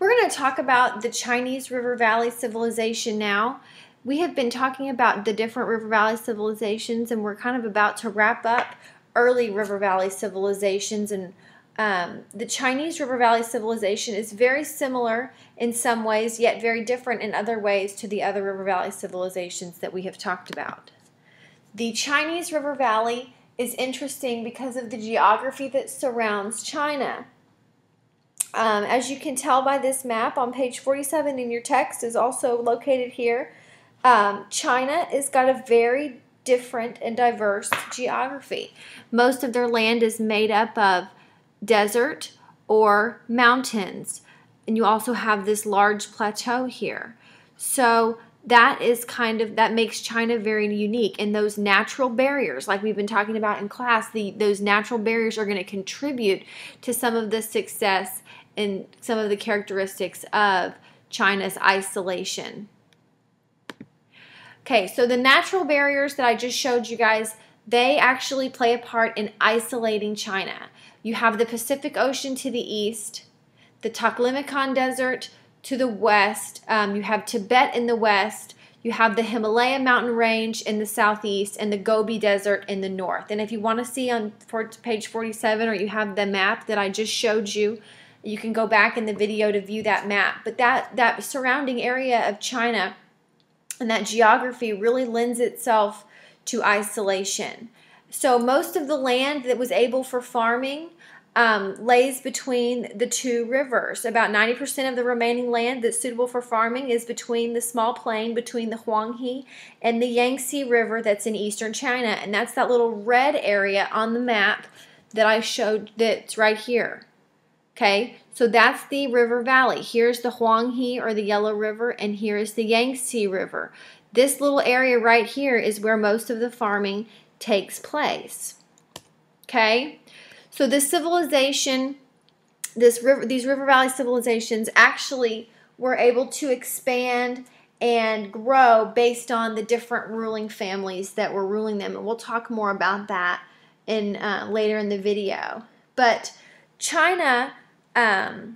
We're going to talk about the Chinese River Valley civilization now. We have been talking about the different River Valley civilizations, and we're kind of about to wrap up early River Valley civilizations. And the Chinese River Valley civilization is very similar in some ways, yet very different in other ways to the other River Valley civilizations that we have talked about. The Chinese River Valley is interesting because of the geography that surrounds China. As you can tell by this map on page 47 in your text is also located here. China has got a very different and diverse geography. Most of their land is made up of desert or mountains, and you also have this large plateau here. So that makes China very unique, and those natural barriers, like we've been talking about in class, those natural barriers are going to contribute to some of the success and some of the characteristics of China's isolation. Okay, so the natural barriers that I just showed you guys, they actually play a part in isolating China. You have the Pacific Ocean to the east, the Taklamakan Desert to the west, you have Tibet in the west, you have the Himalaya mountain range in the southeast, and the Gobi Desert in the north. And if you want to see on page 47, or you have the map that I just showed you, you can go back in the video to view that map. But that surrounding area of China and that geography really lends itself to isolation. So most of the land that was able for farming lays between the two rivers. About 90% of the remaining land that's suitable for farming is between the small plain between the Huanghe and the Yangtze River that's in eastern China. And that's that little red area on the map that I showed that's right here. Okay, so that's the river valley. Here's the Huanghe, or the Yellow River, and here is the Yangtze River. This little area right here is where most of the farming takes place. Okay, so this civilization, these river valley civilizations actually were able to expand and grow based on the different ruling families that were ruling them, and we'll talk more about that in later in the video. But China kind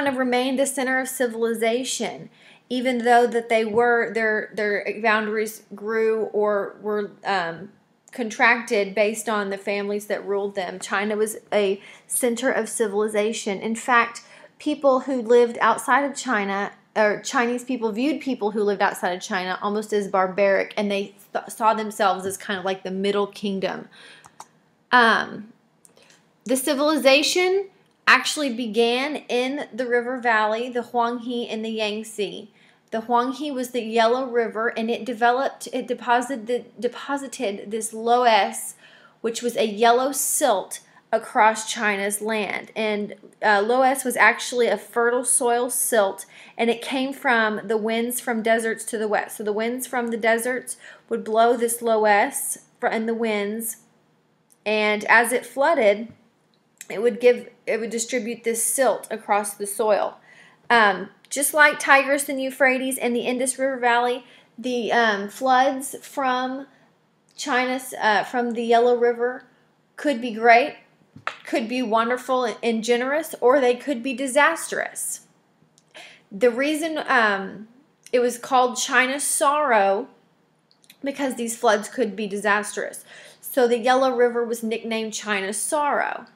of remained the center of civilization, even though that their boundaries grew or were contracted based on the families that ruled them. China was a center of civilization. In fact, people who lived outside of China, or Chinese people, viewed people who lived outside of China almost as barbaric, and they saw themselves as kind of like the middle kingdom. The civilization actually began in the river valley, the Huanghe and the Yangtze. The Huanghe was the Yellow River, and it deposited this loess, which was a yellow silt across China's land. And loess was actually a fertile soil silt, and it came from the winds from deserts to the west. So the winds from the deserts would blow this loess in the winds, and as it flooded, it would distribute this silt across the soil. Just like Tigris and Euphrates and the Indus River Valley, the floods from from the Yellow River could be great, could be wonderful and generous, or they could be disastrous. The reason it was called China's sorrow, because these floods could be disastrous. So the Yellow River was nicknamed China's sorrow.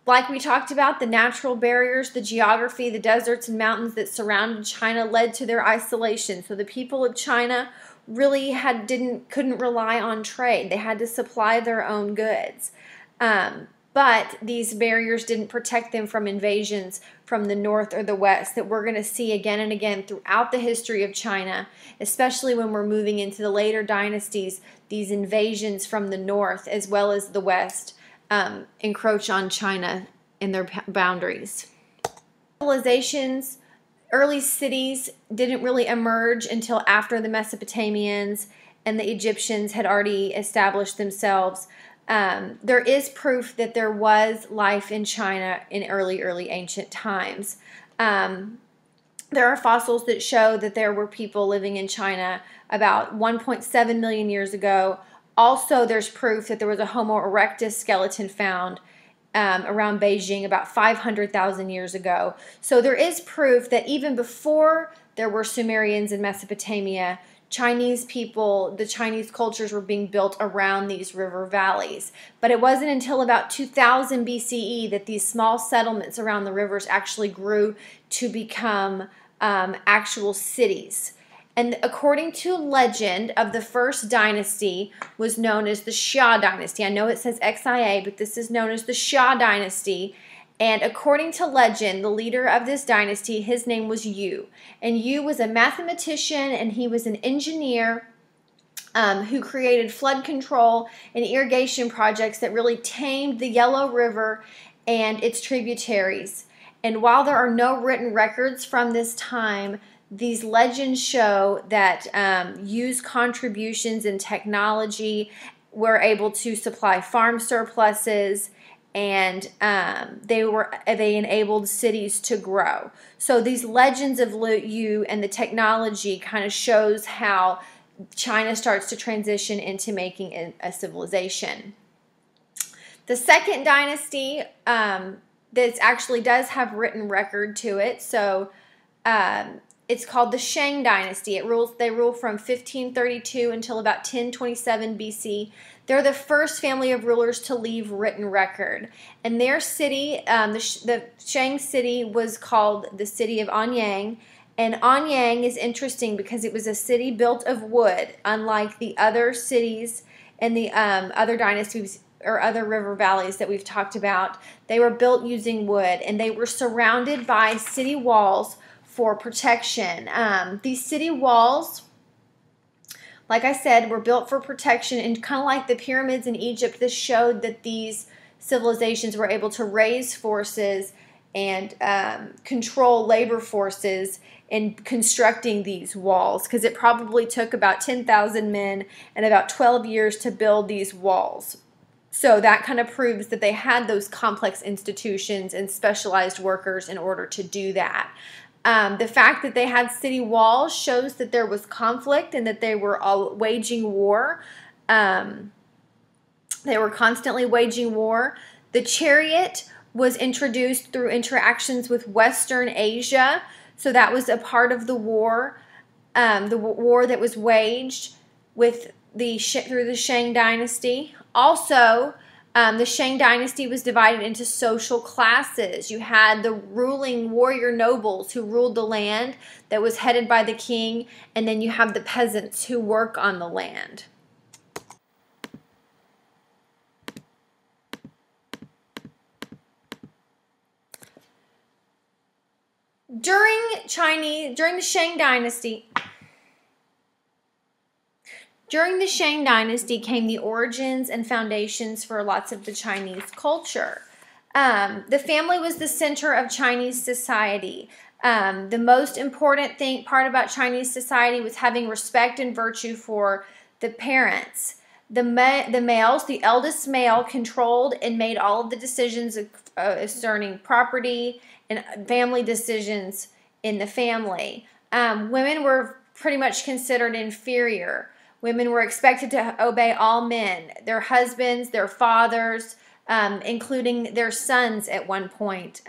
Like we talked about, the natural barriers, the geography, the deserts and mountains that surrounded China led to their isolation. So the people of China really couldn't rely on trade. They had to supply their own goods. But these barriers didn't protect them from invasions from the north or the west that we're going to see again and again throughout the history of China, especially when we're moving into the later dynasties. These invasions from the north as well as the west encroach on China in their boundaries. Civilizations, early cities didn't really emerge until after the Mesopotamians and the Egyptians had already established themselves. There is proof that there was life in China in early ancient times. There are fossils that show that there were people living in China about 1.7 million years ago. Also, there's proof that there was a Homo erectus skeleton found around Beijing about 500,000 years ago. So there is proof that even before there were Sumerians in Mesopotamia, Chinese people, the Chinese cultures were being built around these river valleys. But it wasn't until about 2000 BCE that these small settlements around the rivers actually grew to become actual cities. And according to legend of the first dynasty was known as the Xia dynasty. I know it says XIA, but this is known as the Xia dynasty. And according to legend, the leader of this dynasty, his name was Yu. And Yu was a mathematician and he was an engineer who created flood control and irrigation projects that really tamed the Yellow River and its tributaries. And while there are no written records from this time, these legends show that Yu's contributions in technology were able to supply farm surpluses, and they enabled cities to grow. So these legends of Yu and the technology kind of shows how China starts to transition into making a civilization. The second dynasty that actually does have written record to it, so it's called the Shang dynasty. They rule from 1532 until about 1027 BC. They're the first family of rulers to leave written record. And their city, the Shang city, was called the city of Anyang. And Anyang is interesting because it was a city built of wood, unlike the other cities and the other dynasties or other river valleys that we've talked about. They were built using wood, and they were surrounded by city walls for protection. These city walls, like I said, were built for protection, and kind of like the pyramids in Egypt, this showed that these civilizations were able to raise forces and control labor forces in constructing these walls, because it probably took about 10,000 men and about 12 years to build these walls. So that kind of proves that they had those complex institutions and specialized workers in order to do that. The fact that they had city walls shows that there was conflict and that they were all waging war. They were constantly waging war. The chariot was introduced through interactions with Western Asia, so that was a part of the war that was waged through the Shang dynasty. Also, the Shang dynasty was divided into social classes. You had the ruling warrior nobles who ruled the land that was headed by the king, and then you have the peasants who work on the land. During the Shang dynasty, came the origins and foundations for lots of the Chinese culture. The family was the center of Chinese society. The most important part about Chinese society was having respect and virtue for the parents. The males, the eldest male, controlled and made all of the decisions concerning property and family decisions in the family. Women were pretty much considered inferior. Women were expected to obey all men, their husbands, their fathers, including their sons at one point.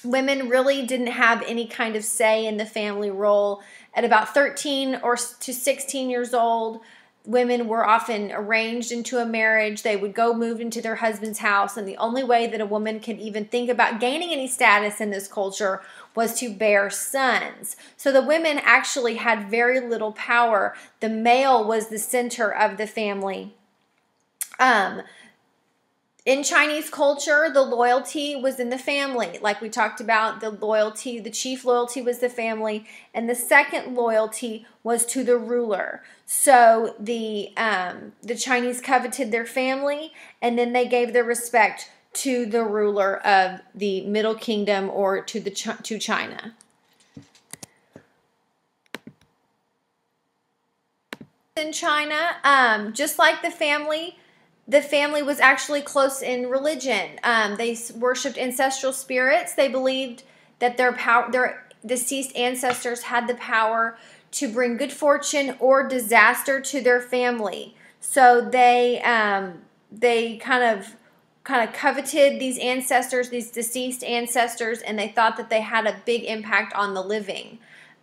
Women really didn't have any kind of say in the family role. At about 13 to 16 years old, women were often arranged into a marriage. They would go move into their husband's house, and the only way that a woman could even think about gaining any status in this culture was to bear sons. So the women actually had very little power. The male was the center of the family. In Chinese culture, the loyalty was in the family. Like we talked about, the chief loyalty was the family, and the second loyalty was to the ruler. So the Chinese coveted their family, and then they gave their respect to the ruler of the Middle Kingdom or to China. In China, just like the family was actually close in religion. They worshipped ancestral spirits. They believed that their deceased ancestors had the power to bring good fortune or disaster to their family. So they kind of kind of coveted these ancestors, these deceased ancestors, and they thought that they had a big impact on the living.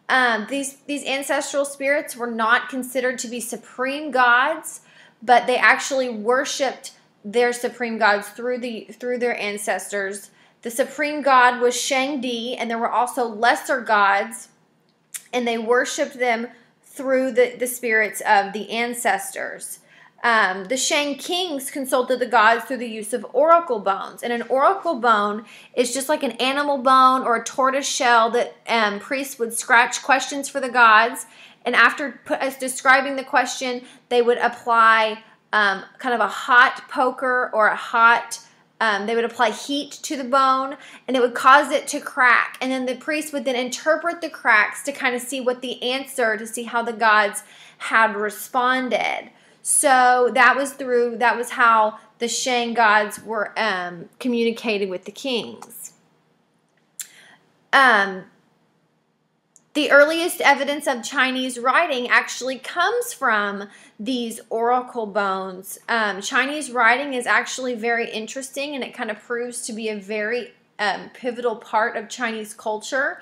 These ancestral spirits were not considered to be supreme gods, but they actually worshipped their supreme gods through their ancestors. The supreme god was Shangdi, and there were also lesser gods, and they worshipped them through the spirits of the ancestors. The Shang kings consulted the gods through the use of oracle bones. And an oracle bone is just like an animal bone or a tortoise shell that priests would scratch questions for the gods. And after describing the question, they would apply kind of a hot poker or a hot, they would apply heat to the bone, and it would cause it to crack. And then the priest would then interpret the cracks to kind of see what the answer, to see how the gods had responded. So that was how the Shang gods were communicated with the kings. The earliest evidence of Chinese writing actually comes from these oracle bones. Chinese writing is actually very interesting, and it kind of proves to be a very pivotal part of Chinese culture.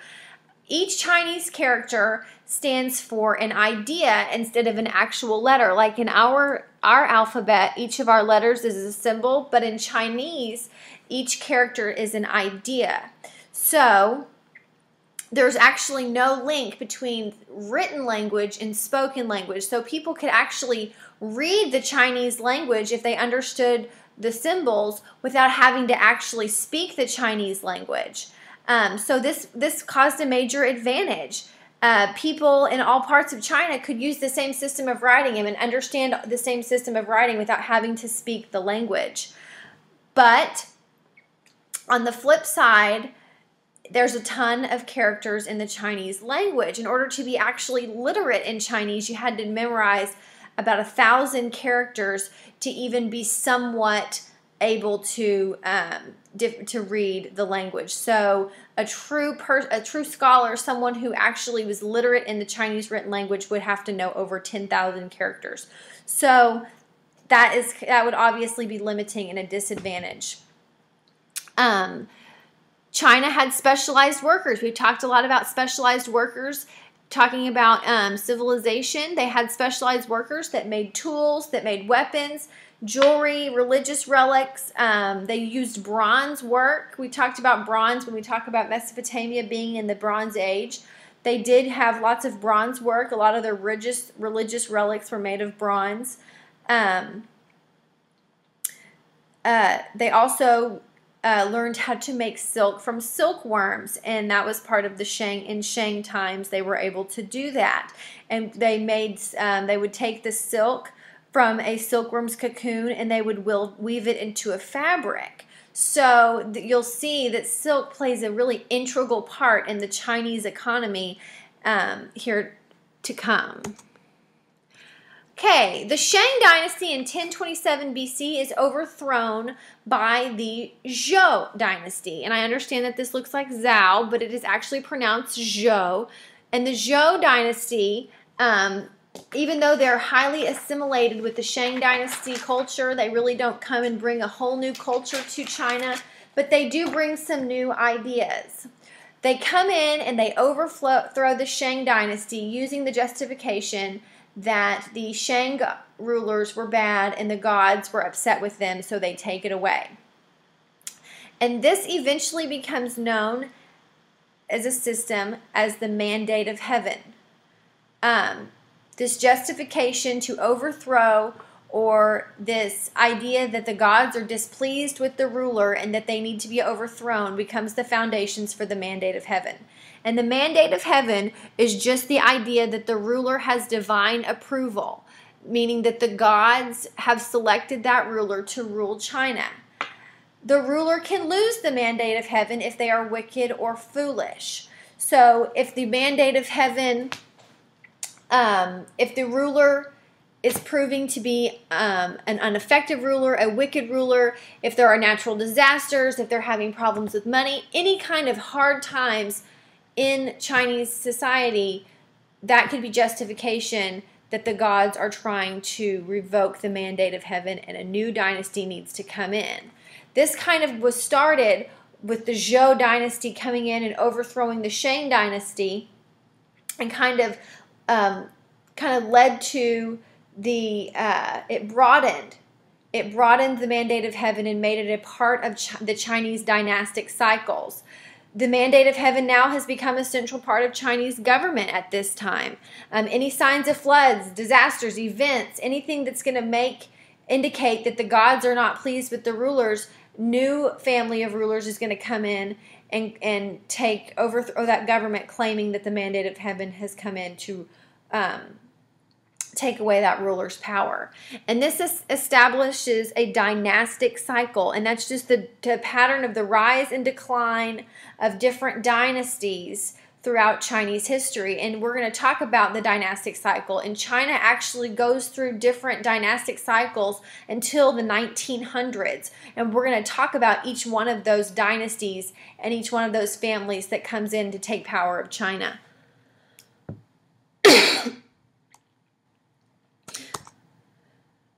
Each Chinese character stands for an idea instead of an actual letter. Like in our alphabet, each of our letters is a symbol, but in Chinese, each character is an idea. So there's actually no link between written language and spoken language. So people could actually read the Chinese language if they understood the symbols without having to actually speak the Chinese language. So this caused a major advantage. People in all parts of China could use the same system of writing and understand the same system of writing without having to speak the language. But on the flip side, there's a ton of characters in the Chinese language. In order to be actually literate in Chinese, you had to memorize about 1,000 characters to even be somewhat able to read the language. So a true scholar, someone who actually was literate in the Chinese written language, would have to know over 10,000 characters. So that would obviously be limiting and a disadvantage. China had specialized workers. We've talked a lot about specialized workers. Talking about civilization, they had specialized workers that made tools, that made weapons, jewelry, religious relics. They used bronze work. We talked about bronze when we talk about Mesopotamia being in the Bronze Age. They did have lots of bronze work. A lot of their religious relics were made of bronze. They also learned how to make silk from silkworms, and that was part of the Shang times. They were able to do that, and they would take the silk from a silkworm's cocoon and they would weave it into a fabric. So you'll see that silk plays a really integral part in the Chinese economy here to come. Okay, the Shang dynasty in 1027 BC is overthrown by the Zhou dynasty. And I understand that this looks like Zhao, but it is actually pronounced Zhou. And the Zhou dynasty, even though they're highly assimilated with the Shang dynasty culture, they really don't come and bring a whole new culture to China, but they do bring some new ideas. They come in and they overthrow the Shang dynasty using the justification that the Shang rulers were bad and the gods were upset with them, so they take it away. And this eventually becomes known as a system as the Mandate of Heaven. This justification to overthrow, or this idea that the gods are displeased with the ruler and that they need to be overthrown, becomes the foundations for the Mandate of Heaven. And the Mandate of Heaven is just the idea that the ruler has divine approval, meaning that the gods have selected that ruler to rule China. The ruler can lose the Mandate of Heaven if they are wicked or foolish. So if the Mandate of Heaven, if the ruler is proving to be an ineffective ruler, a wicked ruler, if there are natural disasters, if they're having problems with money, any kind of hard times in Chinese society, that could be justification that the gods are trying to revoke the mandate of heaven and a new dynasty needs to come in. This kind of was started with the Zhou dynasty coming in and overthrowing the Shang dynasty, and kind of led to the it broadened the mandate of heaven and made it a part of the Chinese dynastic cycles. The mandate of heaven now has become a central part of Chinese government at this time. Any signs of floods, disasters, events, anything that's going to indicate that the gods are not pleased with the rulers, new family of rulers is going to come in and overthrow that government, claiming that the mandate of heaven has come in to take away that ruler's power. And this establishes a dynastic cycle, and that's just the pattern of the rise and decline of different dynasties throughout Chinese history. And we're going to talk about the dynastic cycle. And China actually goes through different dynastic cycles until the 1900s. And we're going to talk about each one of those dynasties and each one of those families that comes in to take power of China.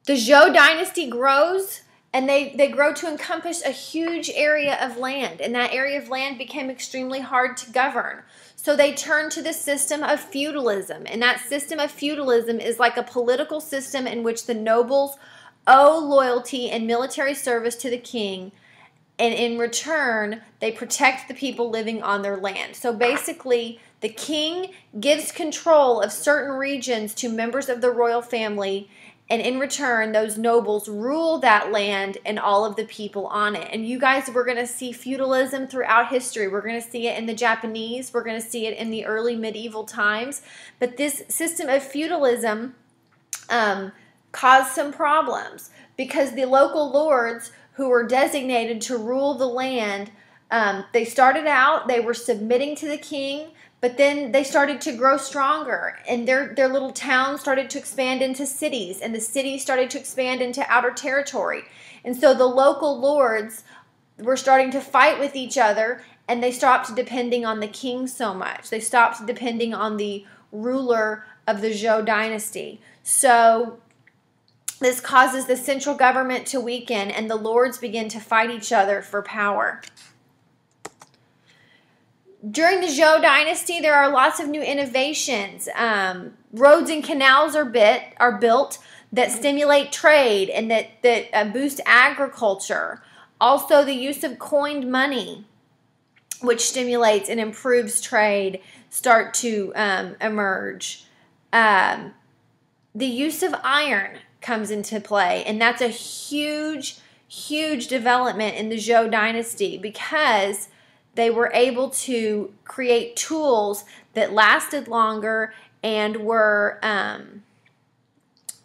The Zhou dynasty grows, and they grow to encompass a huge area of land, and that area of land became extremely hard to govern. So they turned to the system of feudalism, and that system of feudalism is like a political system in which the nobles owe loyalty and military service to the king, and in return, they protect the people living on their land. So basically, the king gives control of certain regions to members of the royal family, and in return, those nobles rule that land and all of the people on it. And you guys, we're going to see feudalism throughout history. We're going to see it in the Japanese. We're going to see it in the early medieval times. But this system of feudalism caused some problems because the local lords who were designated to rule the land, they started out, they were submitting to the king, but then they started to grow stronger, and their little towns started to expand into cities, and the cities started to expand into outer territory. And so the local lords were starting to fight with each other, and they stopped depending on the king so much. They stopped depending on the ruler of the Zhou dynasty. So this causes the central government to weaken, and the lords begin to fight each other for power. During the Zhou dynasty, there are lots of new innovations. Roads and canals are built that stimulate trade and that boost agriculture. Also, the use of coined money, which stimulates and improves trade, start to emerge. The use of iron comes into play, and that's a huge, huge development in the Zhou dynasty because they were able to create tools that lasted longer and were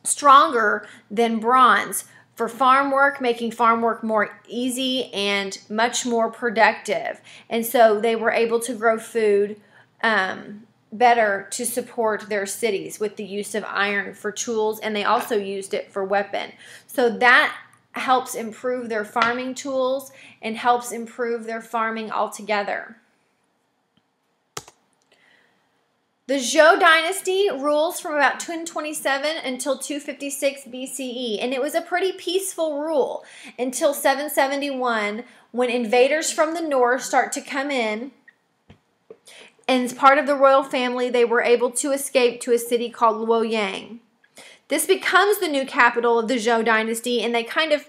stronger than bronze for farm work, making farm work more easy and much more productive. And so they were able to grow food better to support their cities with the use of iron for tools, and they also used it for weapon. So that helps improve their farming tools and helps improve their farming altogether. The Zhou dynasty rules from about 227 until 256 BCE, and it was a pretty peaceful rule until 771 when invaders from the north start to come in. And as part of the royal family, they were able to escape to a city called Luoyang. This becomes the new capital of the Zhou dynasty, and they kind of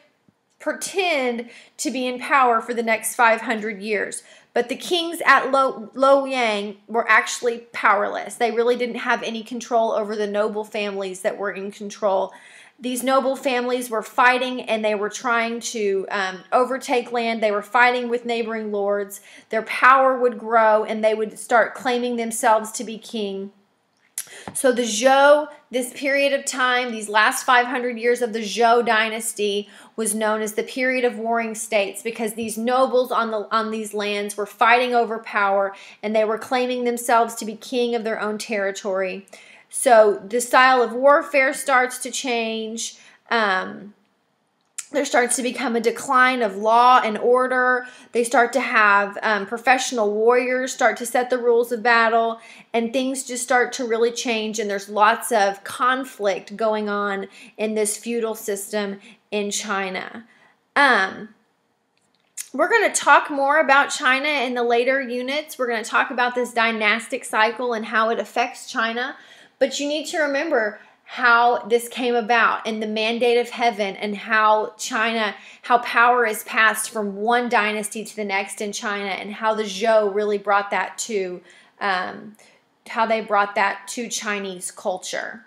pretend to be in power for the next 500 years. But the kings at Luoyang were actually powerless. They really didn't have any control over the noble families that were in control. These noble families were fighting, and they were trying to overtake land. They were fighting with neighboring lords. Their power would grow, and they would start claiming themselves to be king. So the Zhou, this period of time, these last 500 years of the Zhou dynasty was known as the period of warring states because these nobles on these lands were fighting over power, and they were claiming themselves to be king of their own territory. So the style of warfare starts to change. there starts to become a decline of law and order. They start to have professional warriors start to set the rules of battle, and things just start to really change. And there's lots of conflict going on in this feudal system in China. We're going to talk more about China in the later units. We're going to talk about this dynastic cycle and how it affects China. But you need to remember how this came about and the mandate of heaven, and how power is passed from one dynasty to the next in China, and how the Zhou really brought that to, Chinese culture.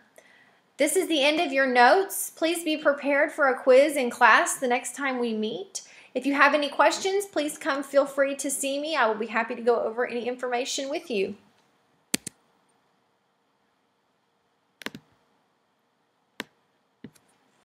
This is the end of your notes. Please be prepared for a quiz in class the next time we meet. If you have any questions, please feel free to see me. I will be happy to go over any information with you.